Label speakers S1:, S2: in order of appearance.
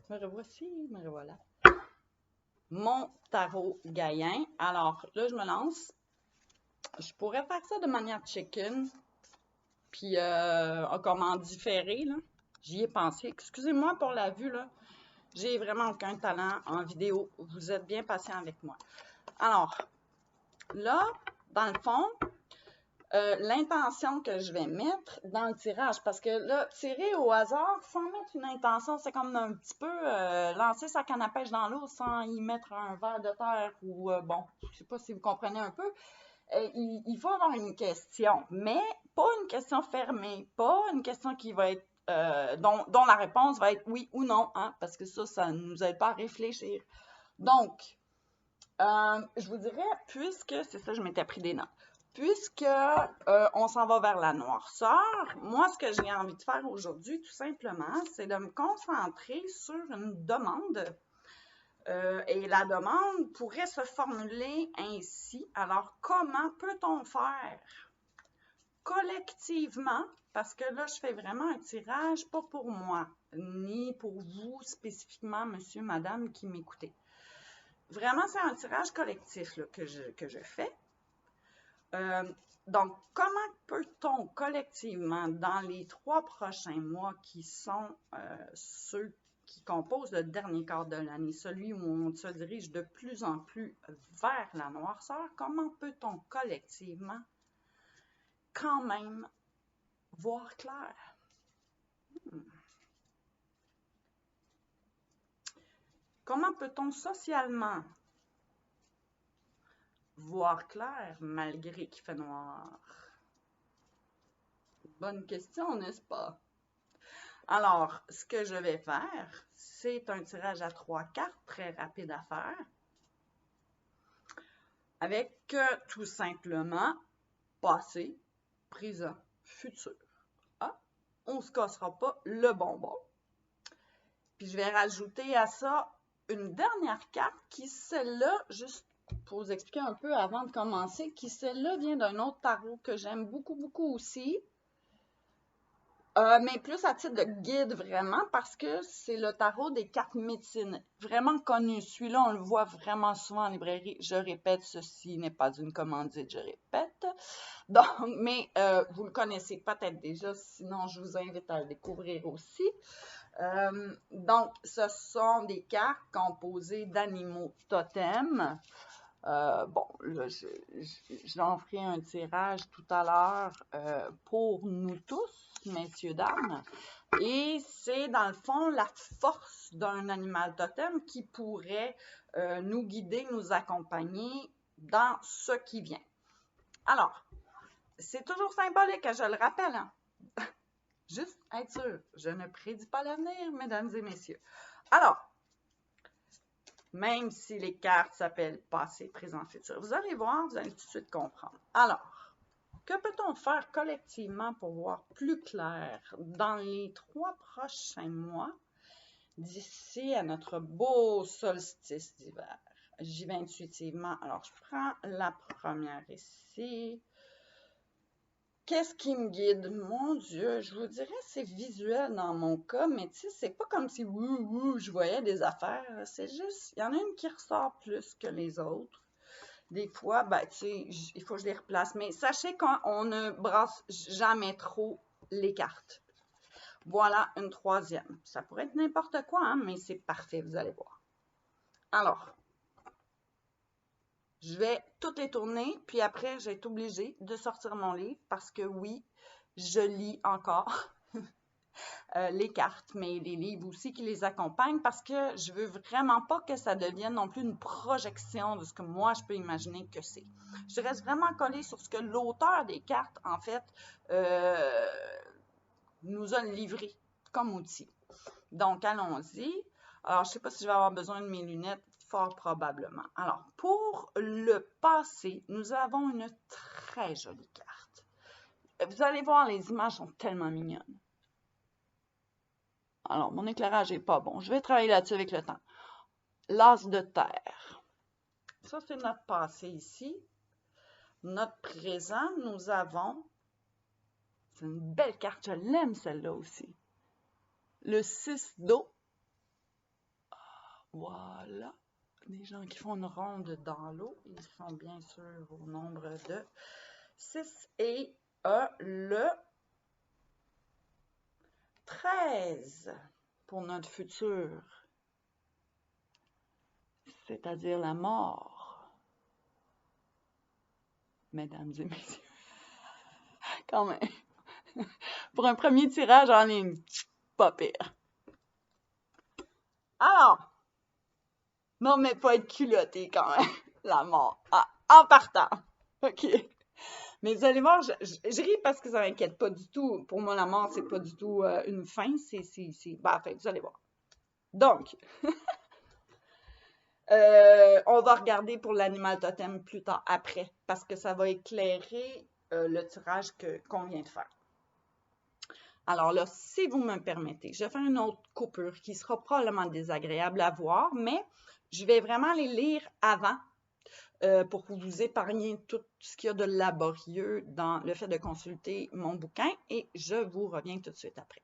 S1: Me revoici, me revoilà. Mon tarot Gaïen. Alors, là, je me lance. Je pourrais faire ça de manière chicken, puis encore en différé, là. J'y ai pensé. Excusez-moi pour la vue, là. J'ai vraiment aucun talent en vidéo. Vous êtes bien patient avec moi. Alors, là, dans le fond, l'intention que je vais mettre dans le tirage, parce que là, tirer au hasard sans mettre une intention, c'est comme un petit peu lancer sa canne à pêche dans l'eau sans y mettre un verre de terre ou, bon, je sais pas si vous comprenez un peu. Il faut avoir une question, mais pas une question fermée, pas une question qui va être, dont la réponse va être oui ou non, hein, parce que ça ne nous aide pas à réfléchir. Donc, je vous dirais, puisque, c'est ça, je m'étais pris des notes. Puisque on s'en va vers la noirceur, moi, ce que j'ai envie de faire aujourd'hui, tout simplement, c'est de me concentrer sur une demande. Et la demande pourrait se formuler ainsi. Alors, comment peut-on faire collectivement, parce que là, je fais vraiment un tirage, pas pour moi, ni pour vous spécifiquement, monsieur, madame, qui m'écoutez. Vraiment, c'est un tirage collectif là, que je fais. Donc, comment peut-on collectivement, dans les 3 prochains mois qui sont ceux qui composent le dernier quart de l'année, celui où on se dirige de plus en plus vers la noirceur, comment peut-on collectivement quand même voir clair? Comment peut-on socialement voir clair malgré qu'il fait noir? Bonne question, n'est-ce pas? Alors, ce que je vais faire, c'est un tirage à 3 cartes, très rapide à faire, avec tout simplement passé, présent, futur. Ah, on ne se cassera pas le bonbon. Puis je vais rajouter à ça une dernière carte qui, celle-là, juste pour vous expliquer un peu avant de commencer, qui, celle-là, vient d'un autre tarot que j'aime beaucoup, beaucoup aussi. Mais plus à titre de guide, vraiment, parce que c'est le tarot des cartes médecine. Vraiment connu. Celui-là, on le voit vraiment souvent en librairie. Je répète, ceci n'est pas une commandite, je répète. Donc, mais vous le connaissez peut-être déjà, sinon je vous invite à le découvrir aussi. Donc, ce sont des cartes composées d'animaux totems. Bon, là, j'en ferai un tirage tout à l'heure pour nous tous, messieurs, dames. Et c'est, dans le fond, la force d'un animal totem qui pourrait nous guider, nous accompagner dans ce qui vient. Alors, c'est toujours symbolique, je le rappelle, hein? Juste être sûr, je ne prédis pas l'avenir, mesdames et messieurs. Alors, même si les cartes s'appellent passé, présent, futur, vous allez voir, vous allez tout de suite comprendre. Alors, que peut-on faire collectivement pour voir plus clair dans les 3 prochains mois d'ici à notre beau solstice d'hiver? J'y vais intuitivement. Alors, je prends la première ici. Qu'est-ce qui me guide? Mon Dieu, je vous dirais c'est visuel dans mon cas, mais tu sais, c'est pas comme si je voyais des affaires. C'est juste, il y en a une qui ressort plus que les autres. Des fois, ben, tu sais, il faut que je les replace. Mais sachez qu'on ne brasse jamais trop les cartes. Voilà une troisième. Ça pourrait être n'importe quoi, hein, mais c'est parfait, vous allez voir. Alors, je vais toutes les tourner, puis après, j'ai été obligée de sortir mon livre parce que oui, je lis encore les cartes, mais les livres aussi qui les accompagnent parce que je veux vraiment pas que ça devienne non plus une projection de ce que moi, je peux imaginer que c'est. Je reste vraiment collée sur ce que l'auteur des cartes, en fait, nous a livré comme outil. Donc, allons-y. Alors, je ne sais pas si je vais avoir besoin de mes lunettes, fort probablement. Alors, pour le passé, nous avons une très jolie carte. Vous allez voir, les images sont tellement mignonnes. Alors, mon éclairage n'est pas bon. Je vais travailler là-dessus avec le temps. L'as de terre. Ça, c'est notre passé ici. Notre présent, nous avons... C'est une belle carte. Je l'aime, celle-là aussi. Le 6 d'eau. Voilà. Des gens qui font une ronde dans l'eau. Ils sont bien sûr au nombre de 6 et le 13 pour notre futur, c'est-à-dire la mort. Mesdames et messieurs, quand même. Pour un premier tirage en ligne, pas pire. Alors, non, mais pas être culotté quand même, la mort. Ah, en partant. OK. Mais vous allez voir, je ris parce que ça m'inquiète pas du tout. Pour moi, la mort, c'est pas du tout une fin, bah, enfin, vous allez voir. Donc, on va regarder pour l'animal totem plus tard, après, parce que ça va éclairer le tirage qu'on vient de faire. Alors là, si vous me permettez, je vais faire une autre coupure qui sera probablement désagréable à voir, mais je vais vraiment les lire avant pour vous épargner tout ce qu'il y a de laborieux dans le fait de consulter mon bouquin et je vous reviens tout de suite après.